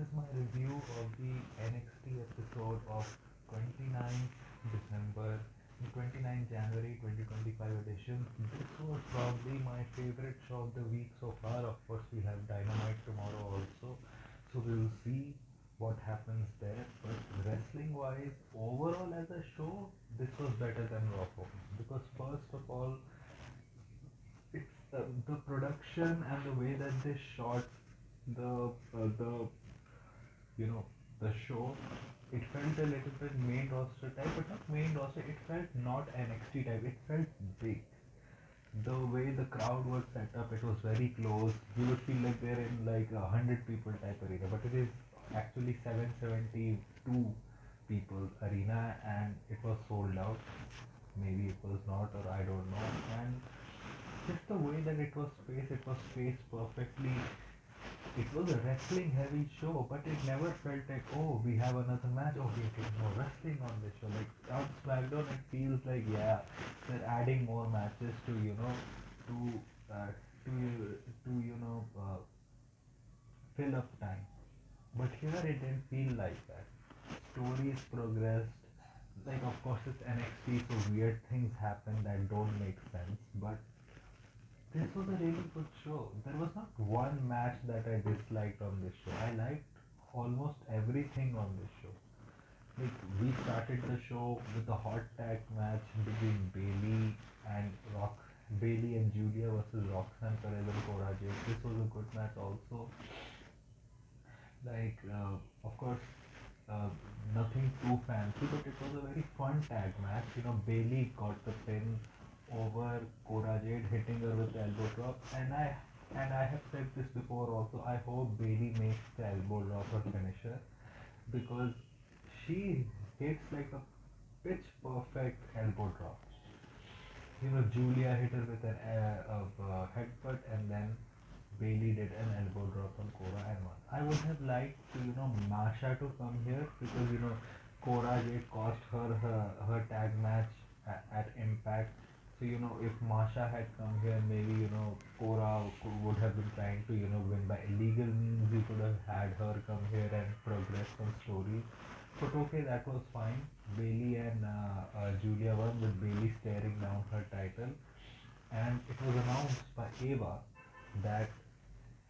is my review of the NXT episode of 29th December, 29th January 2025 edition. This was probably my favorite show of the week so far. Of course, we have Dynamite tomorrow also, so we'll see what happens there. But wrestling wise, overall as a show, this was better than Raw for me because first of all, it's the production and the way that they shot the you know the show. It felt a little bit main roster type, but not main roster. It felt not NXT type. It felt big. The way the crowd was set up, it was very close. You would feel like they're in like 100 people type arena, but it is actually 772 people arena, and it was sold out. Maybe it was not, or I don't know. And just the way that it was spaced perfectly. It was a wrestling heavy show, but it never felt like, oh, we have another match, oh, we're getting more wrestling on this show. Like on SmackDown, it feels like, yeah, they're adding more matches to, to, fill up time. But here it didn't feel like that. Stories progressed. Like, of course, it's NXT, so weird things happen that don't make sense, but this was a really good show. There was not one match that I disliked on this show. I liked almost everything on this show. Like we started the show with a hot tag match between Bailey and Rock Bailey and Julia versus Roxanne Perez and Cora Jade. This was a good match also. Like of course uh, nothing too fancy, but it was a very fun tag match. Bailey got the pin over Cora Jade, hitting her with the elbow drop, and I have said this before also. I hope Bailey makes the elbow drop her finisher because she hits like a pitch perfect elbow drop. Julia hit her with an headbutt, and then Bailey did an elbow drop on Cora and won. I would have liked to, Masha to come here because, Cora Jade cost her tag match at Impact. So, if Masha had come here, maybe, Cora would have been trying to, win by illegal means. You could have had her come here and progress some stories. But okay, that was fine. Bailey and Julia won with Bailey staring down her title. And it was announced by Ava that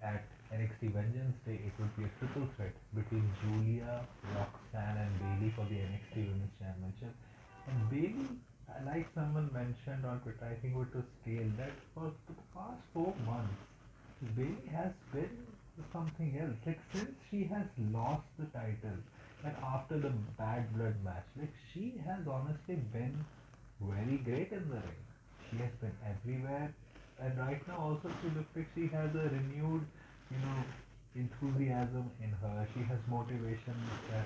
at NXT Vengeance Day, it would be a triple threat between Julia, Roxanne, and Bailey for the NXT Women's Championship. And Bailey, like someone mentioned on Twitter, I think with the scale, that for the past 4 months, Bailey has been something else. Like since she has lost the title, and after the Bad Blood match, like she has honestly been very great in the ring. She has been everywhere, and right now also she looks like she has a renewed, you know, enthusiasm in her. She has motivation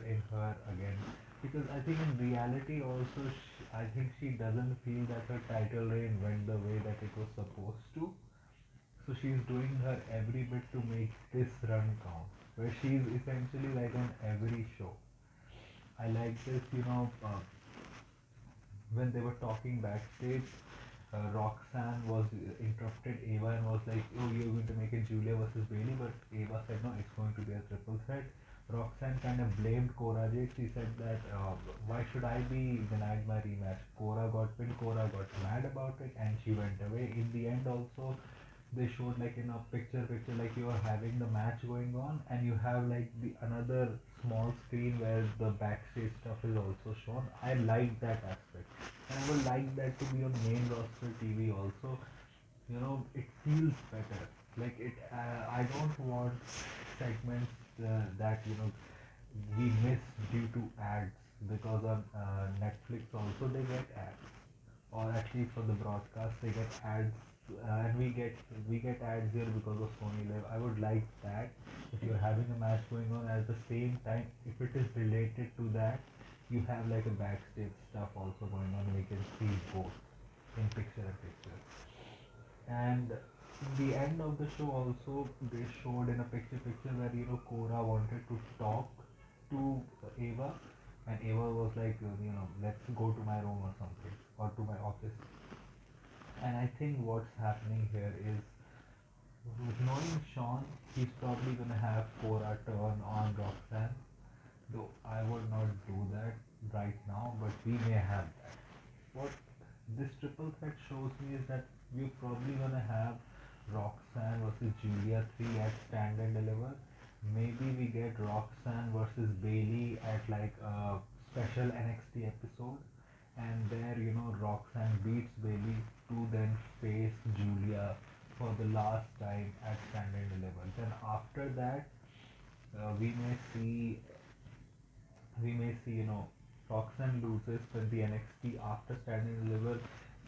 in her again. Because I think in reality also, I think she doesn't feel that her title reign went the way that it was supposed to. So she's doing her every bit to make this run count, where she's essentially like on every show. I like this, when they were talking backstage, Roxanne was interrupted Ava and was like, "Oh, you're going to make it Julia versus Bailey," but Ava said, "No, it's going to be a triple threat." Roxanne kind of blamed Cora Jade. She said that, "Why should I be denied my rematch?" Cora got pinned. Cora got mad about it, and she went away. In the end, also, they showed like in a picture like you are having the match going on, and you have like the another small screen where the backstage stuff is also shown. I like that aspect, and I would like that to be on main roster TV also. It feels better. Like it I don't want segments that we miss due to ads, because on Netflix also they get ads, or at least for the broadcast they get ads, and we get ads here because of Sony Live. I would like that if you're having a match going on, at the same time if it is related to that, you have like a backstage stuff also going on, and you can see both in picture in picture. And in the end of the show also, they showed in a picture where Cora wanted to talk to Ava, and Ava was like, let's go to my room or something, or to my office. And I think what's happening here is Knowing Sean, he's probably gonna have Cora turn on Roxanne, though I would not do that right now, but we may have that. What this triple threat shows me is that we're probably gonna have Roxanne versus Julia 3 at Stand and Deliver. Maybe we get Roxanne versus Bailey at like a special NXT episode, and there Roxanne beats Bailey to then face Julia for the last time at Stand and Deliver. Then after that, we may see Roxanne loses when the NXT after standing deliver.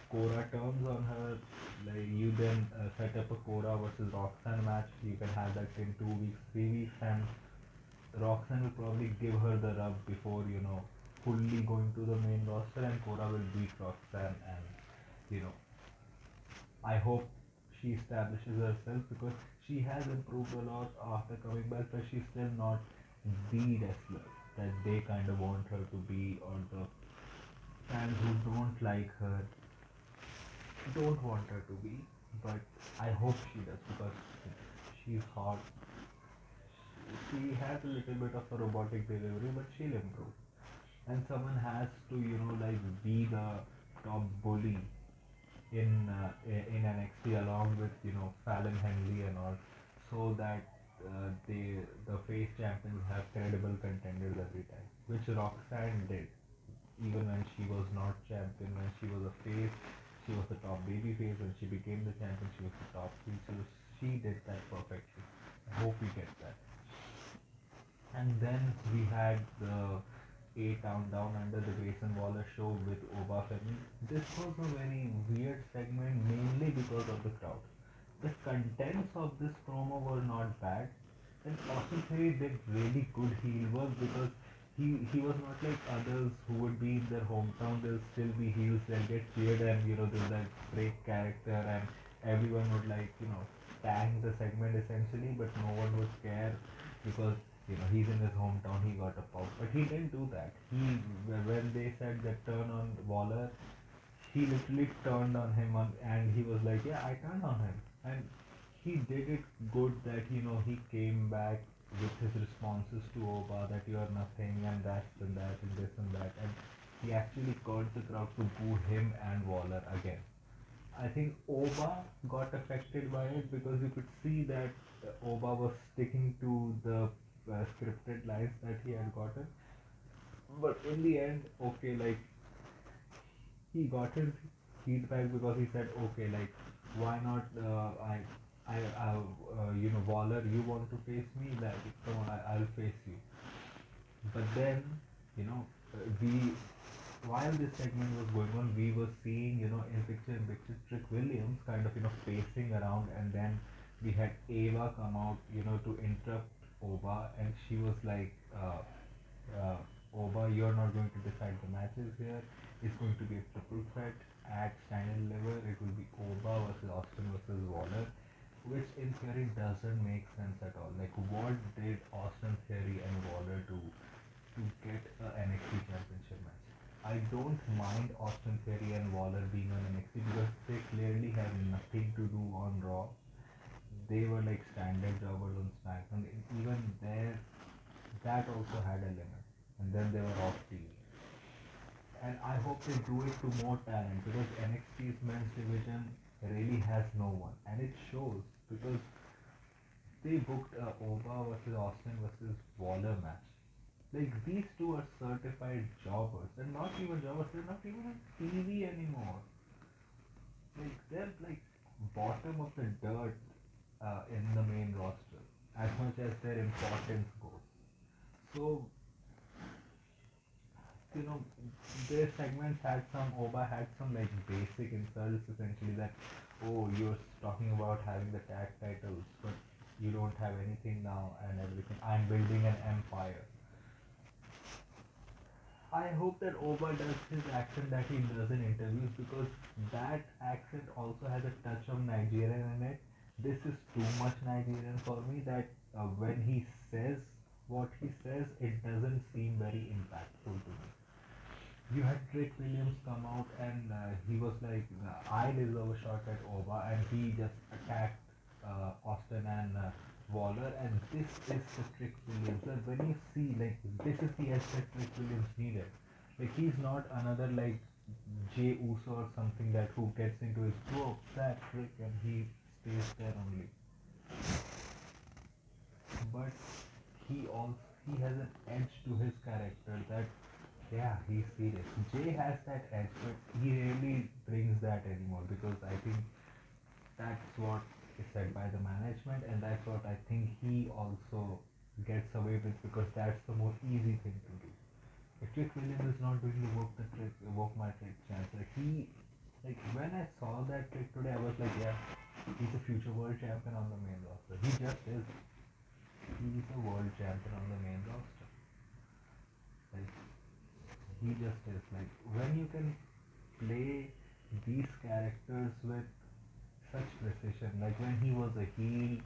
Cora turns on her. Like you then set up a Cora versus Roxanne match. You can have that in 2 weeks, 3 weeks, and Roxanne will probably give her the rub before fully going to the main roster, and Cora will beat Roxanne. And you know, I hope she establishes herself because she has improved a lot after coming back, but she's still not the wrestler that they kind of want her to be, or the fans who don't like her don't want her to be. But I hope she does because she's hot. She has a little bit of a robotic delivery, but she'll improve. And someone has to, like be the top bully in NXT along with Fallon Henley and all, so that the face champions have credible contenders every time, which Roxanne did even when she was not champion. When she was a face, she was the top baby face. When she became the champion, she was the top heel. So she did that perfectly. I hope we get that. And then we had the A Town Down Under the Grayson Waller show with Oba Femi. This was a very weird segment mainly because of the crowd. The contents of this promo were not bad, and Austin Theory did really good heel work because he was not like others who would be in their hometown. They'll still be heels. They'll get cheered, and there's that break character, and everyone would like tag the segment essentially, but no one would care because he's in his hometown. He got a pop, but he didn't do that. When they said that turn on Waller, he literally turned on him and he was like, yeah, I turned on him, and he did it good that he came back with his responses to Oba that you are nothing and that and this and that, and he actually called the crowd to boo him and Waller again. I think Oba got affected by it because you could see that Oba was sticking to the scripted lines that he had gotten. But in the end, okay, like he got his feedback because he said, okay, like why not? Waller, you want to face me? Like, come on, I'll face you. But then, we while this segment was going on, we were seeing, in picture Trick Williams kind of, pacing around, and then we had Ava come out, to interrupt Oba, and she was like, uh, Oba, you're not going to decide the matches here. It's going to be a triple threat at Stand and Deliver. It will be Oba versus Austin versus Waller, which in theory doesn't make sense at all. Like, what did Austin Theory and Waller do to get a NXT championship match? I don't mind Austin Theory and Waller being on NXT because they clearly have nothing to do on Raw. They were like standard jobbers on SmackDown. Even there, that also had a limit. And then they were off TV. And I hope they do it to more talent because NXT's men's division really has no one. And it shows because they booked a Oba versus Austin versus Waller match. Like these two are certified jobbers. They're not even jobbers, they're not even on TV anymore. Like they're like bottom of the dirt in the main roster as much as their importance goes. So you know, their segments had some Oba had some like basic insults essentially that you're talking about having the tag titles but you don't have anything now and everything. I'm building an empire. I hope that Oba does his accent that he does in interviews because that accent also has a touch of Nigerian in it. This is too much Nigerian for me that when he says what he says, it doesn't seem very impactful to me. You had Drake Williams come out and he was like, I deserve a shot at Oba, and he just attacked Austin and Waller, and this is the Trick Williams. Like when you see, like this is the edge that Trick Williams needed. Like he's not another like Jay Uso or something that who gets into his that trick and he stays there only. But he has an edge to his character that yeah, he's serious. Jay has that edge, but he really brings that anymore because I think that's what is said by the management, and that's what I think he also gets away with because that's the more easy thing to do. If Trick Williams is not doing the work my trick chance. Like he, like when I saw that trick today, I was like, yeah, he's a future world champion on the main roster. He just is. He's a world champion on the main roster. Like he just is. Like when you can play these characters with such precision. Like when he was a heel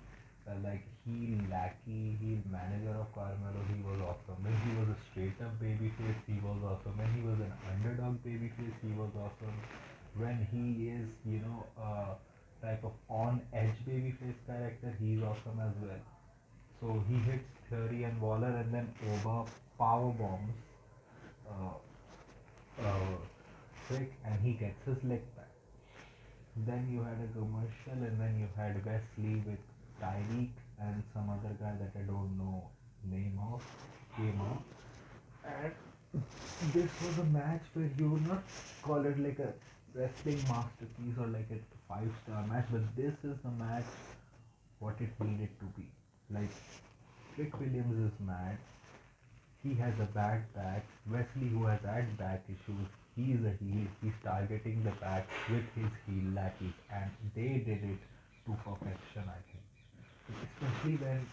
lackey, heel manager of Carmelo, he was awesome. When he was a straight up babyface, he was awesome. When he was an underdog babyface, he was awesome. When he is, a type of on edge babyface character, he's awesome as well. So he hits Theory and Waller, and then Oba power bombs uh, uh, Trick, and he gets his leg back. Then you had a commercial, and then you had Wesley with Tyreek and some other guy that I don't know name of came up, and this was a match where you would not call it like a wrestling masterpiece or like a five-star match, but this is the match what it needed to be. Like Rick Williams is mad, he has a bad back. Wesley, who has had back issues, he is a heel. He's targeting the back with his heel lackeys, and they did it to perfection, I think. Especially when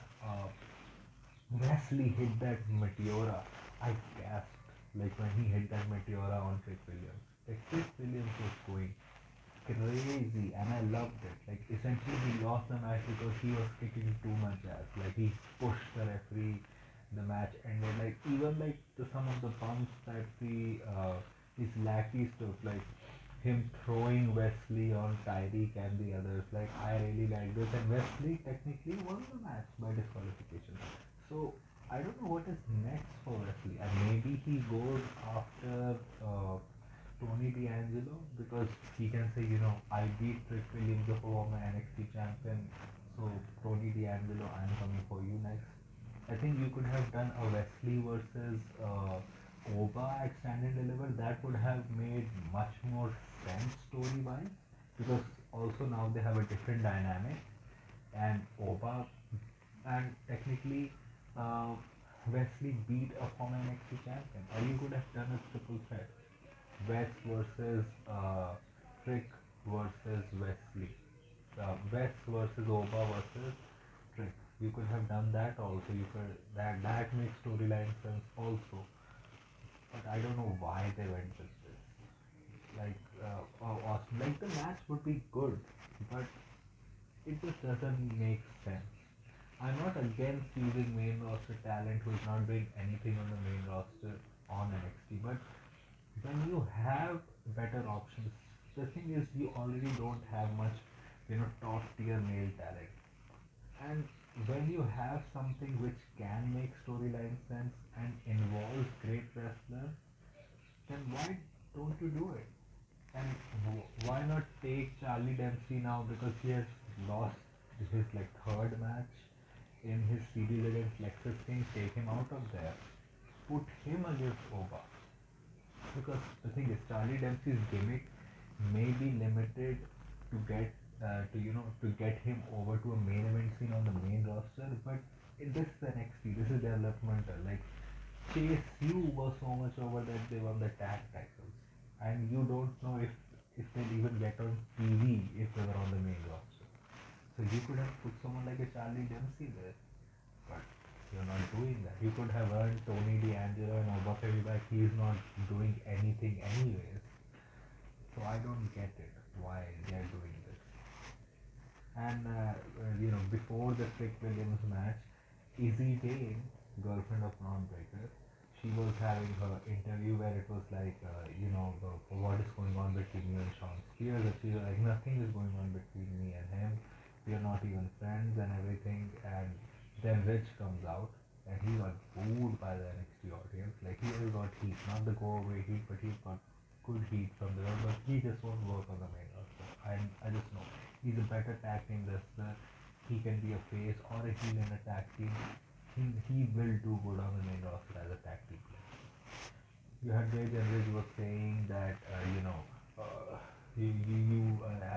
Wesley hit that Meteora, I gasped. Like when he hit that Meteora on Trick Williams. Like Trick Williams was going crazy, and I loved it. Like essentially he lost the match because he was kicking too much ass. Like he pushed the referee, the match ended. Like even like some of the bumps that the his lackeys took, like him throwing Wesley on Tyreek and the others. Like I really like this, and Wesley technically won the match by disqualification. So I don't know what is next for Wesley, and maybe he goes after Tony D'Angelo because he can say, I beat Trick Williams, the former NXT champion. So Tony D'Angelo, I'm coming for you next. I think you could have done a Wesley versus Oba at Stand and Deliver. That would have made much more sense story wise because also now they have a different dynamic, and Oba and technically uh, Wesley beat a former NXT champion, or you could have done a triple threat. West versus Trick versus Wesley. West versus Oba versus Trick. You could have done that also. You could that makes storyline sense also. But I don't know why they went with this. Like awesome. Like the match would be good, but it just doesn't make sense. I'm not against using main roster talent who is not doing anything on the main roster on NXT, but when you have better options, the thing is you already don't have much, top tier male talent. And when you have something which can make storyline sense and involves great wrestlers, then why don't you do it? And why not take Charlie Dempsey now because he has lost his like third match in his series against Lexus King? Take him out of there. Put him against Oba. Because the thing is, Charlie Dempsey's gimmick may be limited to get to get him over to a main event scene on the main roster, but this is the NXT. This is developmental. Like Chase U was so much over that they won the tag titles, and you don't know if they'll even get on TV if they were on the main roster. So you could have put someone like a Charlie Dempsey there, but you're not doing that. You could have earned Tony D'Angelo and Oba back. He's not doing anything anyways. So I don't get it why they're doing this. And before the Trick Williams match, Izzy Dane, girlfriend of Braun Breaker, she was having her interview where it was like, what is going on between you and Sean Spears? And she was like, nothing is going on between me and him. they're not even friends and everything. And then Rich comes out and he got booed by the NXT audience. Like he has got heat, not the go away heat, but he's got good heat from the road. But he just won't work on the main roster. I just know he's a better tag team wrestler. He can be a face or a heel in a tag team. He will do good on the main roster as a tag team player. You had Ray Ridge was saying that I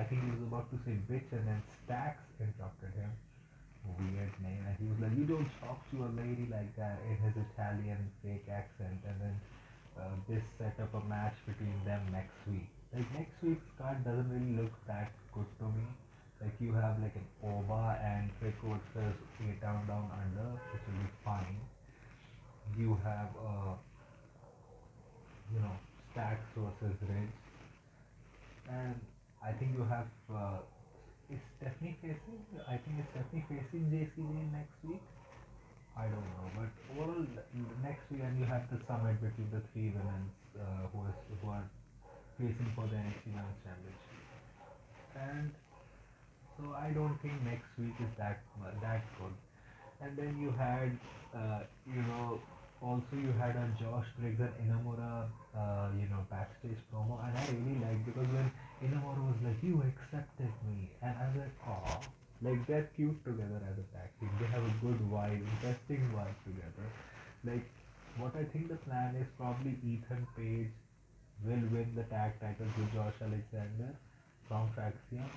think he was about to say bitch and then Stax interrupted him. Weird name, and he was like, you don't talk to a lady like that in his Italian fake accent. And then this set up a match between them next week. Like next week's card doesn't really look that good to me. Like you have like an Oba and Trick versus A Down Under, which will be fine. You have you know Stax versus Ridge, and I think you have is Stephanie facing? I think it's Stephanie facing JCJ next week. I don't know, but overall next week, and you have the summit between the three women who are facing for the NXT Women's Championship, and so I don't think next week is that good. And then you had, also you had a Josh Briggs and Inamura, backstage promo, and I really liked because when Inamura was like, "You accepted me," and I was like, "Oh, like they're cute together as a tag team. They have a good vibe, interesting vibe together." Like, what I think the plan is probably Ethan Page will win the tag titles with Josh Alexander from Traxium,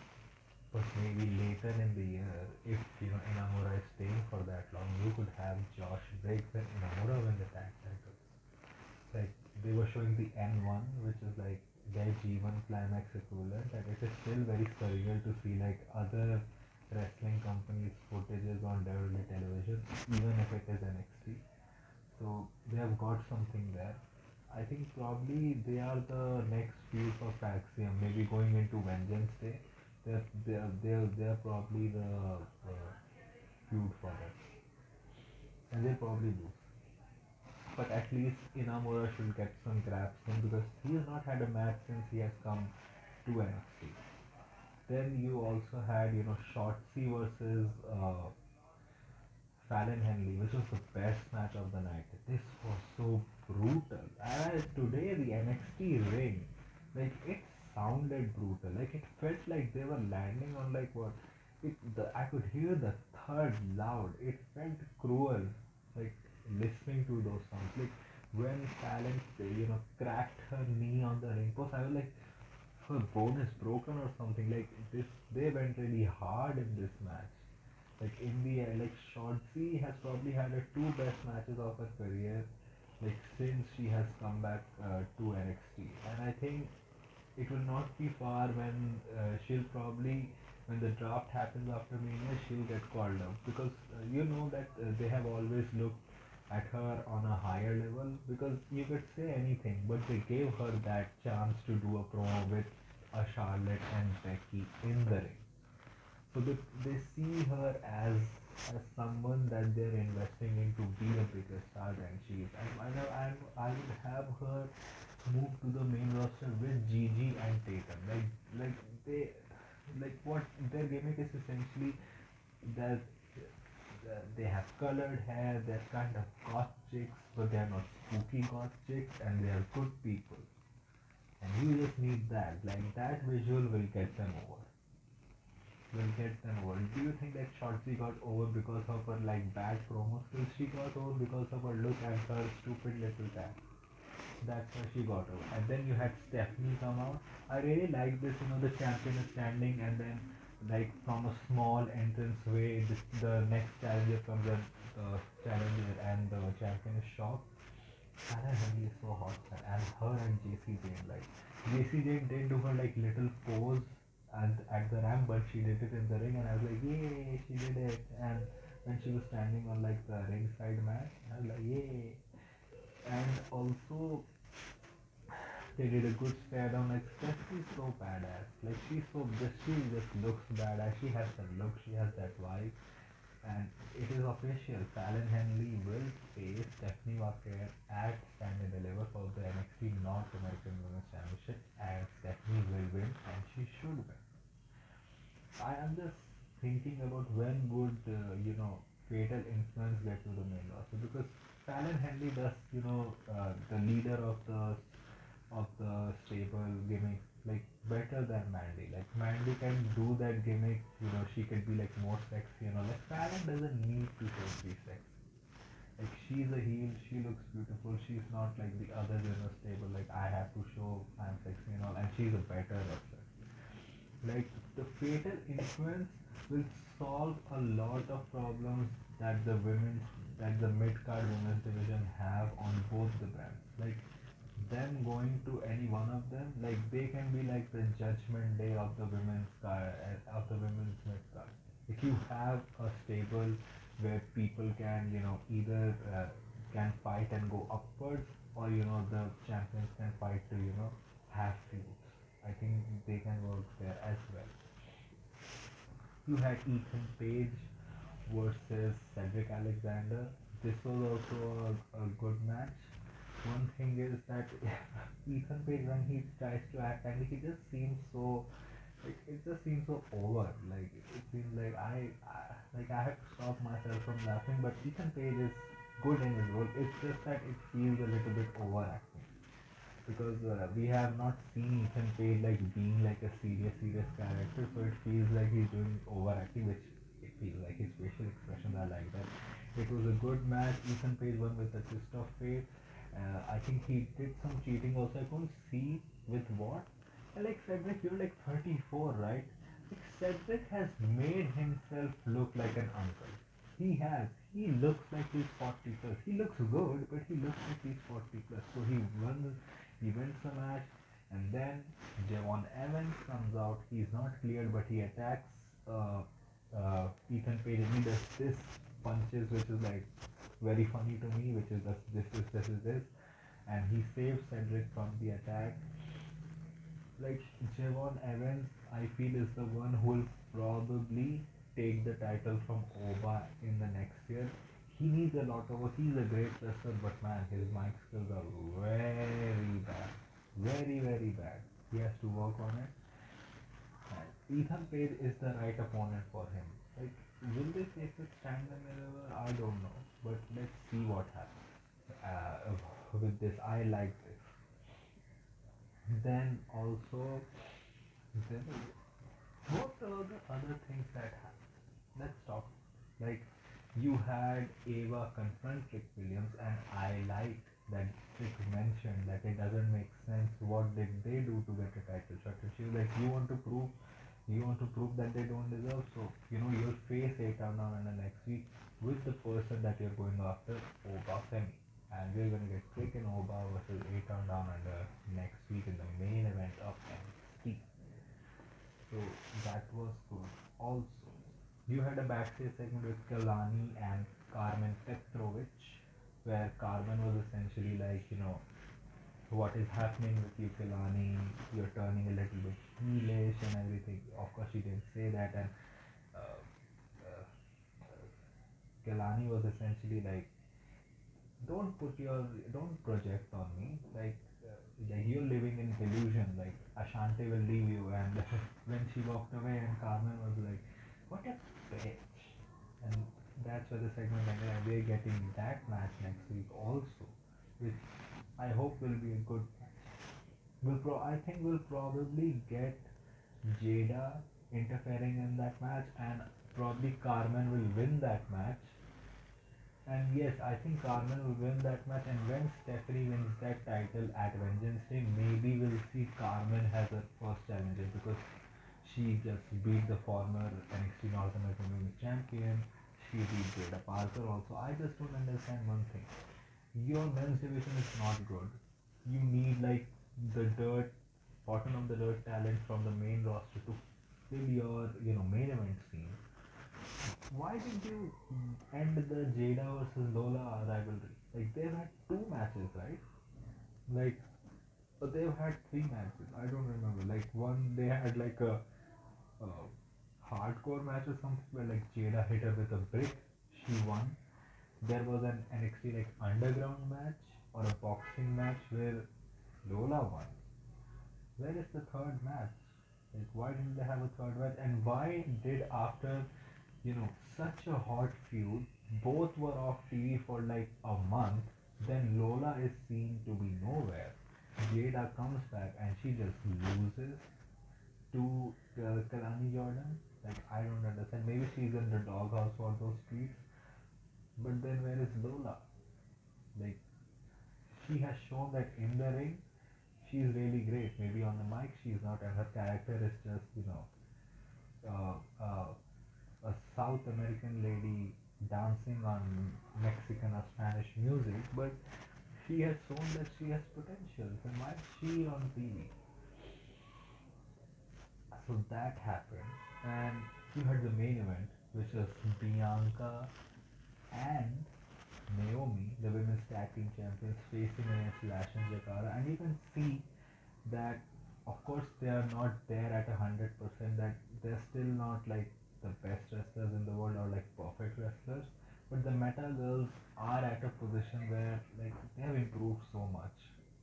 but maybe later in the year, if Inamura is staying for that long, you could have Josh Briggs and Inamura win the tag titles. Like they were showing the N1, which is like their G1 climax equivalent, and it is still very surreal to see like other wrestling companies' footages on WWE television, even if it is NXT. So they have got something there. I think probably they are the next feud for Faxium. Maybe going into Vengeance Day, they're probably the feud for them, and they probably lose. But at least Inamura should get some grabs soon because he has not had a match since he has come to NXT. Then you also had Shotzi versus Fallon Henley, which was the best match of the night. This was so brutal. And today the NXT ring, like it sounded brutal. Like it felt like they were landing on like what? I could hear the third loud. It felt cruel, like listening to those sounds. Like when Fallon, cracked her knee on the ring post, I was like, her bone is broken or something. Like this, they went really hard in this match. Like in the end, like Shotzi has probably had her two best matches of her career, like since she has come back to NXT. And I think it will not be far when she'll probably, when the draft happens after Mania, she'll get called up because you know that they have always looked at her on a higher level because you could say anything, but they gave her that chance to do a promo with a Charlotte and Becky in the ring. So they see her as someone that they're investing in to be a bigger star than she is. I would have her move to the main roster with Gigi and Tatum. Like they like what their gimmick is essentially that they have colored hair, they're kind of goth chicks, but they're not spooky goth chicks, and they are good people. And you just need that. Like that visual will get them over. Will get them over. Do you think that Shotzi got over because of her like bad promo skills? She got over because of her look and her stupid little tag. That's why she got over. And then you had Stephanie come out. I really like this, the champion is standing and then like from a small entrance way, the next challenger comes in, the challenger and the champion is shocked. Hannah Henley is so hot, and her and JC Jane, like JC Jane did do her like little pose and at the ramp, but she did it in the ring, and I was like, yay, she did it. And when she was standing on like the ringside mat, I was like, yay. And also they did a good stare down. Like Stephanie's so badass. Like she just looks badass. She has the look. She has that vibe. And it is official. Fallon Henley will face Stephanie Walker at Stand and Deliver for the NXT North American Women's Championship, and Stephanie will win, and she should win. I am just thinking about when would fatal influence get to the main roster, because Fallon Henley does the leader of the stable gimmick like better than Mandy. Like Mandy can do that gimmick, she could be like more sexy, like Fallon doesn't need to show she's sexy. Like she's a heel, she looks beautiful. She's not like the other stable. Like I have to show I'm sexy and all, and she's a better wrestler. Like the fatal influence will solve a lot of problems that the mid card women's division have on both the brands. Like them going to any one of them, like they can be like the judgment day of the women's card, of the women's mid card. If you have a stable where people can either can fight and go upwards, or the champions can fight to have feuds. I think they can work there as well. You had Ethan Page versus Cedric Alexander. This was also a good match. One thing is that Ethan Page, when he tries to act angry, he just seems so like it just seems so over. Like it seems like I have to stop myself from laughing. But Ethan Page is good in his role. It's just that it feels a little bit overacting, because we have not seen Ethan Page like being like a serious character, so it feels like he's doing overacting, which it feels like his facial expressions are like that. It was a good match. Ethan Page won with a twist of fate. I think he did some cheating also. I couldn't see with what. And like Cedric, you're like 34, right? Like Cedric has made himself look like an uncle. He has. He looks like he's 40 plus. He looks good, but he looks like he's 40 plus. So he wins the match, and then Javon Evans comes out. He's not cleared, but he attacks Ethan Page, and he does this punches, which is like very funny to me, which is this, and he saves Cedric from the attack. Like Javon Evans, I feel is the one who will probably take the title from Oba in the next year. He needs a lot of work. He's a great wrestler, but man, his mic skills are very bad, very bad. He has to work on it. And Ethan Page is the right opponent for him. Like, will they face it stand and deliver? I don't know, but let's see what happens. With this, I like this. Then also, then what are the other things that happened? Let's talk. Like, you had Ava confront Rick Williams, and I liked that Rick mentioned that it doesn't make sense. What did they do to get a title shot? And she was like, you want to prove that they don't deserve. So you'll face Eitan down in the next week with the person that you're going after, Oba Femi. And we're gonna get Rick and Oba versus Eitan down under next week in the main event of NXT. So that was good. Also, you had a backstage segment with Kalani and Carmen Petrovic, where Carmen was essentially like, what is happening with you, Kalani? You're turning a little bit heelish and everything. Of course, she didn't say that, and uh, uh, Kalani was essentially like, don't project on me, like you're living in delusion, like Ashante will leave you. And when she walked away, and Carmen was like, what a bitch. And that's where the segment ended, and we're getting that match next week also, which I hope will be a good match. I think we'll probably get Jada interfering in that match, and probably Carmen will win that match. And yes, I think Carmen will win that match. And when Stephanie wins that title at Vengeance Day, maybe we'll see Carmen as her first challenger, because she just beat the former NXT North American Women's Champion. She beat Jada Parker also. I just don't understand one thing. Your men's division is not good. You need like the dirt, bottom of the dirt talent from the main roster to fill your main event scene. Why did you end the Jada versus Lola rivalry? Like they've had two matches, right? Like, but they've had three matches. I don't remember. Like one, they had like a hardcore match or something where like Jada hit her with a brick. She won. There was an NXT like underground match or a boxing match where Lola won. Where is the third match? Like, why didn't they have a third match? And why did after such a hot feud, both were off TV for like a month, then Lola is seen to be nowhere. Jada comes back and she just loses to Kalani Jordan. Like, I don't understand. Maybe she's in the doghouse for those tweets, but then where is Lola? Like, she has shown that in the ring she's really great. Maybe on the mic she's not, and her character is just uh, uh, a South American lady dancing on Mexican or Spanish music, but she has shown that she has potential. So why is she on TV? So that happened, and you had the main event, which was Bianca and Naomi, the women's tag team champions, facing against Lash and Jakara, and you can see that of course they are not there at 100%, that they're still not like the best wrestlers in the world or like perfect wrestlers, but the meta girls are at a position where like they have improved so much,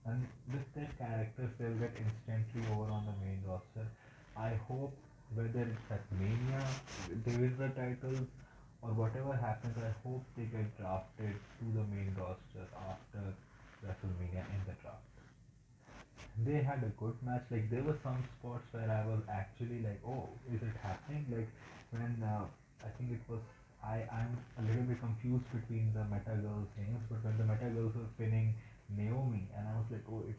and with their characters they'll get instantly over on the main roster. I hope whether it's at Mania they win the titles or whatever happens, I hope they get drafted to the main roster after WrestleMania in the draft. They had a good match. Like, there were some spots where I was actually like, oh, is it happening? Like when I think it was, I'm a little bit confused between the Meta Girls names, but when the Meta Girls were pinning Naomi, and I was like, oh, is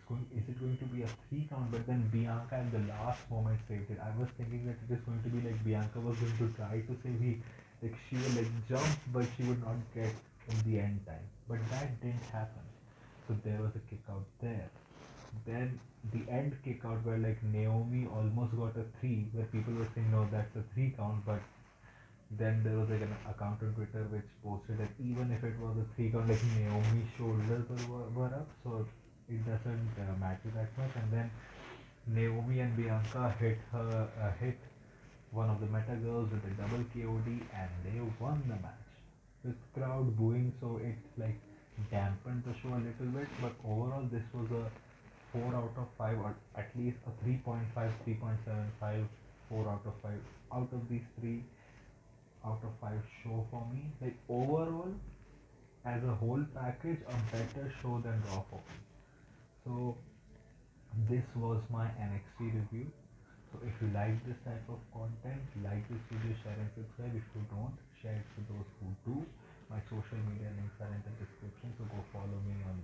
it going to be a 3 count? But then Bianca at the last moment saved it. I was thinking that it is going to be like Bianca was going to try to save he, like she would like jump, but she would not get in the end time. But that didn't happen. So there was a kick out there. Then the end kick out where like Naomi almost got a three, where people were saying no, that's a 3 count, but then there was like an account on Twitter which posted that even if it was a 3 count, like Naomi's shoulders were up, so it doesn't matter that much. And then Naomi and Bianca hit one of the Meta Girls with a double KOD, and they won the match with crowd booing. So it like dampened the show a little bit, but overall this was a 4 out of 5, or at least a 3.5, 3.75, 4 out of 5 out of these 3 out of 5 show for me. Like, overall, as a whole package, a better show than Raw for me. So this was my NXT review. So if you like this type of content, like this video, share and subscribe. If you don't, share it to those who do. My social media links are in the description, so go follow me on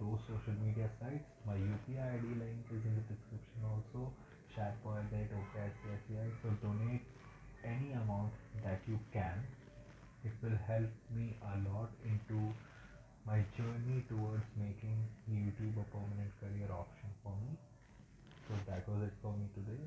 those social media sites. My UPI ID link is in the description also. Sharpoil.OKSCSCI. So donate any amount that you can. It will help me a lot into my journey towards making YouTube a permanent career option for me. So that was it for me today.